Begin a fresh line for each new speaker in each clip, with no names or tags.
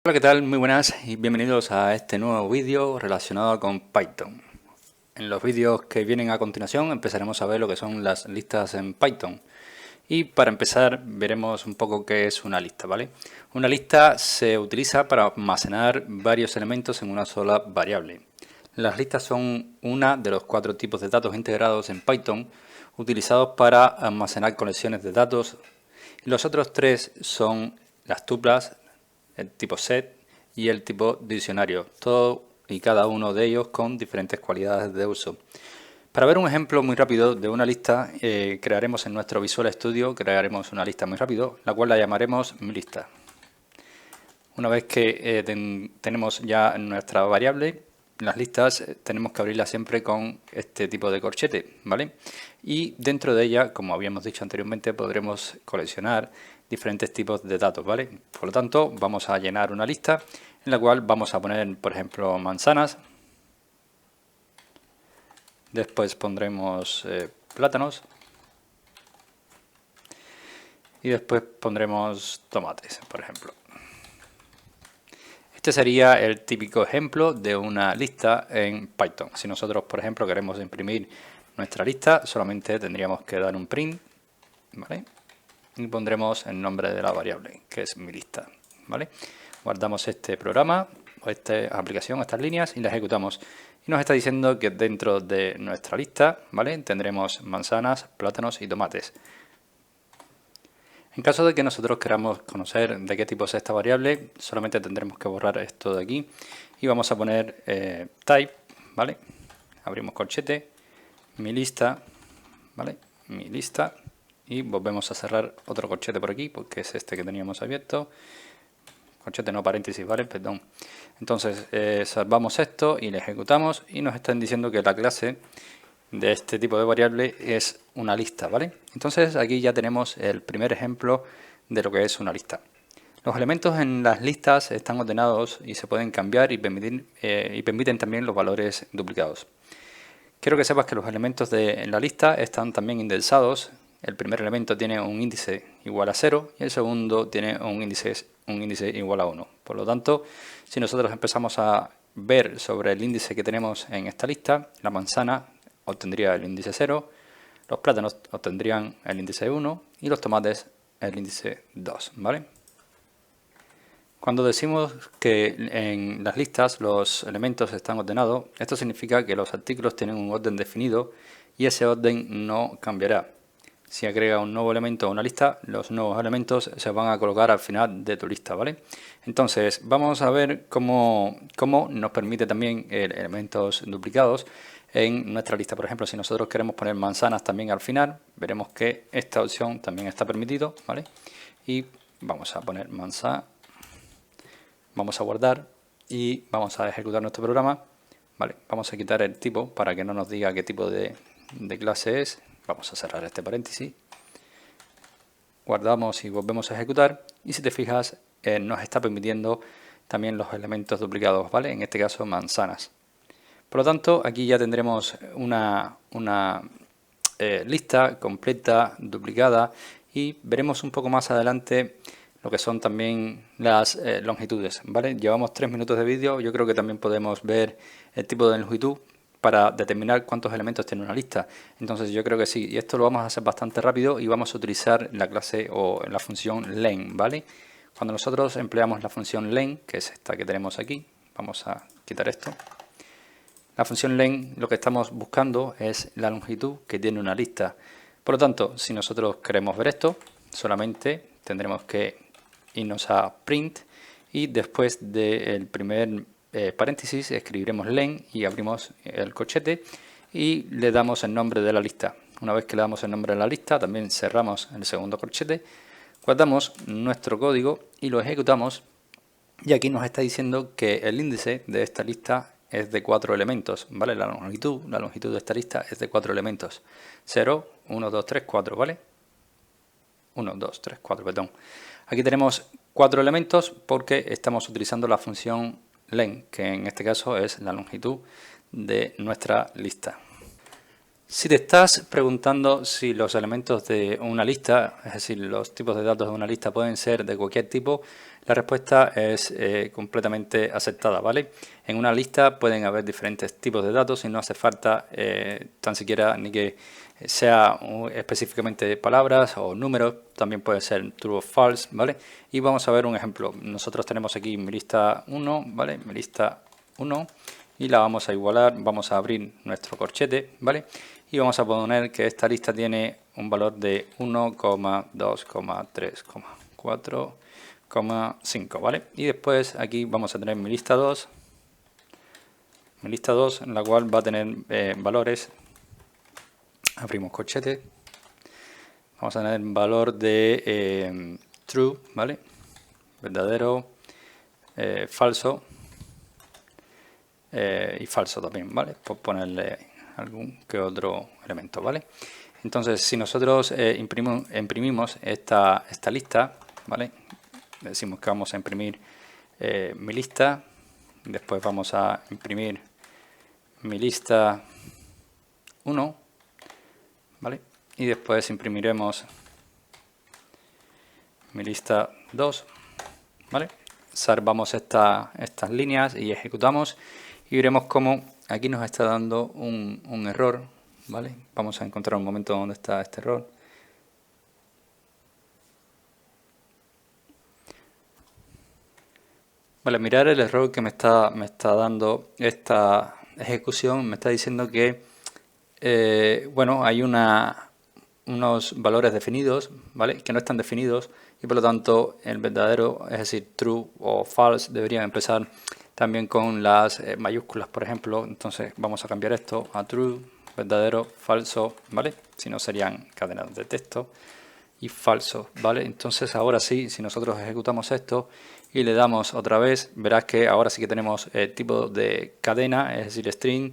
Hola, ¿qué tal? Muy buenas y bienvenidos a este nuevo vídeo relacionado con Python. En los vídeos que vienen a continuación empezaremos a ver lo que son las listas en Python. Y para empezar veremos un poco qué es una lista, ¿vale? Una lista se utiliza para almacenar varios elementos en una sola variable. Las listas son una de los 4 tipos de datos integrados en Python utilizados para almacenar colecciones de datos. Y los otros 3 son las tuplas, el tipo set y el tipo diccionario, todo y cada uno de ellos con diferentes cualidades de uso. Para ver un ejemplo muy rápido de una lista, crearemos en nuestro Visual Studio, crearemos una lista muy rápido, la cual la llamaremos lista. Una vez que tenemos ya nuestra variable, las listas tenemos que abrirlas siempre con este tipo de corchete, ¿vale? Y dentro de ella, como habíamos dicho anteriormente, podremos coleccionar diferentes tipos de datos, ¿vale? Por lo tanto, vamos a llenar una lista en la cual vamos a poner, por ejemplo, manzanas. Después pondremos plátanos. Y después pondremos tomates, por ejemplo. Este sería el típico ejemplo de una lista en Python. Si nosotros, por ejemplo, queremos imprimir nuestra lista, solamente tendríamos que dar un print, ¿vale? Y pondremos el nombre de la variable, que es mi lista, ¿vale? Guardamos este programa, o esta aplicación, estas líneas, y la ejecutamos. Y nos está diciendo que dentro de nuestra lista, ¿vale?, tendremos manzanas, plátanos y tomates. En caso de que nosotros queramos conocer de qué tipo es esta variable, solamente tendremos que borrar esto de aquí y vamos a poner type, ¿vale? Abrimos corchete, mi lista, ¿vale? Mi lista, y volvemos a cerrar otro corchete por aquí porque es este que teníamos abierto. Corchete no paréntesis, ¿vale? Perdón. Entonces salvamos esto y le ejecutamos y nos están diciendo que la clase de este tipo de variable es una lista, ¿vale? Entonces aquí ya tenemos el primer ejemplo de lo que es una lista. Los elementos en las listas están ordenados y se pueden cambiar y permiten también los valores duplicados. Quiero que sepas que los elementos en la lista están también indexados. El primer elemento tiene un índice igual a 0 y el segundo tiene un índice igual a 1. Por lo tanto, si nosotros empezamos a ver sobre el índice que tenemos en esta lista, la manzana obtendría el índice 0, los plátanos obtendrían el índice 1 y los tomates el índice 2, ¿vale? Cuando decimos que en las listas los elementos están ordenados, esto significa que los artículos tienen un orden definido y ese orden no cambiará. Si agrega un nuevo elemento a una lista, los nuevos elementos se van a colocar al final de tu lista, ¿vale? Entonces, vamos a ver cómo nos permite también elementos duplicados en nuestra lista. Por ejemplo, si nosotros queremos poner manzanas también al final, veremos que esta opción también está permitido, ¿vale? Y vamos a poner manzana, vamos a guardar y vamos a ejecutar nuestro programa, ¿vale? Vamos a quitar el tipo para que no nos diga qué tipo de clase es. Vamos a cerrar este paréntesis, guardamos y volvemos a ejecutar y si te fijas nos está permitiendo también los elementos duplicados, ¿vale? En este caso manzanas. Por lo tanto, aquí ya tendremos una lista completa, duplicada, y veremos un poco más adelante lo que son también las longitudes, ¿vale? Llevamos 3 minutos de vídeo, yo creo que también podemos ver el tipo de longitud para determinar cuántos elementos tiene una lista. Entonces yo creo que sí, y esto lo vamos a hacer bastante rápido y vamos a utilizar la clase o la función len, ¿vale? Cuando nosotros empleamos la función len, que es esta que tenemos aquí, vamos a quitar esto. La función len lo que estamos buscando es la longitud que tiene una lista. Por lo tanto, si nosotros queremos ver esto, solamente tendremos que irnos a print y después del primer paréntesis escribiremos len y abrimos el corchete y le damos el nombre de la lista. Una vez que le damos el nombre de la lista, también cerramos el segundo corchete, guardamos nuestro código y lo ejecutamos. Y aquí nos está diciendo que el índice de esta lista es de 4 elementos, ¿vale? La longitud de esta lista es de 4 elementos. 0, 1, 2, 3, 4, ¿vale? 1, 2, 3, 4, perdón. Aquí tenemos 4 elementos porque estamos utilizando la función len, que en este caso es la longitud de nuestra lista. Si te estás preguntando si los elementos de una lista, es decir, los tipos de datos de una lista pueden ser de cualquier tipo, la respuesta es completamente aceptada, ¿vale? En una lista pueden haber diferentes tipos de datos y no hace falta tan siquiera ni que sea específicamente palabras o números, también puede ser true o false, ¿vale? Y vamos a ver un ejemplo. Nosotros tenemos aquí mi lista 1, ¿vale? Mi lista 1 y la vamos a igualar, vamos a abrir nuestro corchete, ¿vale? Y vamos a poner que esta lista tiene un valor de 1,2,3,4,5, ¿vale? Y después aquí vamos a tener mi lista 2, en la cual va a tener valores. Abrimos corchete, vamos a tener valor de true, ¿vale? Verdadero, falso y falso también, ¿vale? Por ponerle algún que otro elemento, ¿vale? Entonces, si nosotros imprimimos esta lista, ¿vale? Decimos que vamos a imprimir mi lista, después vamos a imprimir mi lista 1, ¿vale? Y después imprimiremos mi lista 2, ¿vale? Salvamos estas líneas y ejecutamos y veremos cómo aquí nos está dando un error, ¿vale? Vamos a encontrar un momento donde está este error. Vale, mirar el error que me está dando esta ejecución, me está diciendo que bueno, hay unos valores definidos, ¿vale? Que no están definidos y por lo tanto el verdadero, es decir, true o false, deberían empezar también con las mayúsculas, por ejemplo. Entonces vamos a cambiar esto a true, verdadero, falso, ¿vale? Si no serían cadenas de texto y falso, ¿vale? Entonces ahora sí, si nosotros ejecutamos esto y le damos otra vez, verás que ahora sí que tenemos tipo de cadena, es decir, string.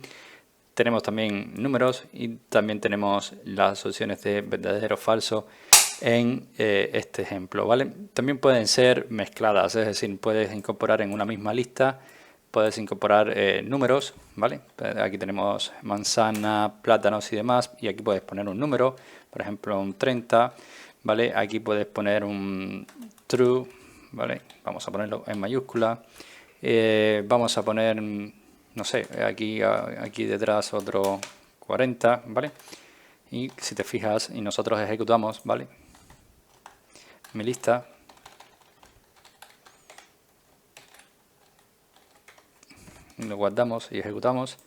Tenemos también números y también tenemos las opciones de verdadero o falso en este ejemplo, ¿vale? También pueden ser mezcladas, es decir, puedes incorporar en una misma lista, puedes incorporar números, ¿vale? Aquí tenemos manzana, plátanos y demás, y aquí puedes poner un número, por ejemplo un 30, ¿vale? Aquí puedes poner un true, ¿vale? Vamos a ponerlo en mayúscula, vamos a poner, no sé, aquí detrás otro 40, ¿vale? Y si te fijas y nosotros ejecutamos, ¿vale? Mi lista. Lo guardamos y ejecutamos.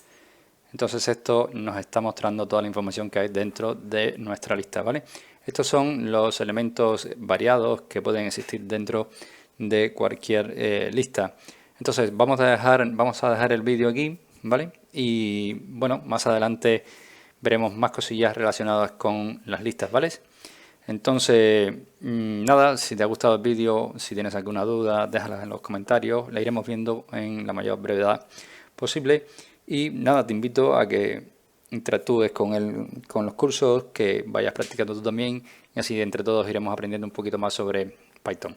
Entonces esto nos está mostrando toda la información que hay dentro de nuestra lista, ¿vale? Estos son los elementos variados que pueden existir dentro de cualquier lista. Entonces vamos a dejar el vídeo aquí, ¿vale? Y bueno, más adelante veremos más cosillas relacionadas con las listas, ¿vale? Entonces, nada, si te ha gustado el vídeo, si tienes alguna duda, déjala en los comentarios, la iremos viendo en la mayor brevedad posible. Y nada, te invito a que interactúes con los cursos, que vayas practicando tú también, y así entre todos iremos aprendiendo un poquito más sobre Python.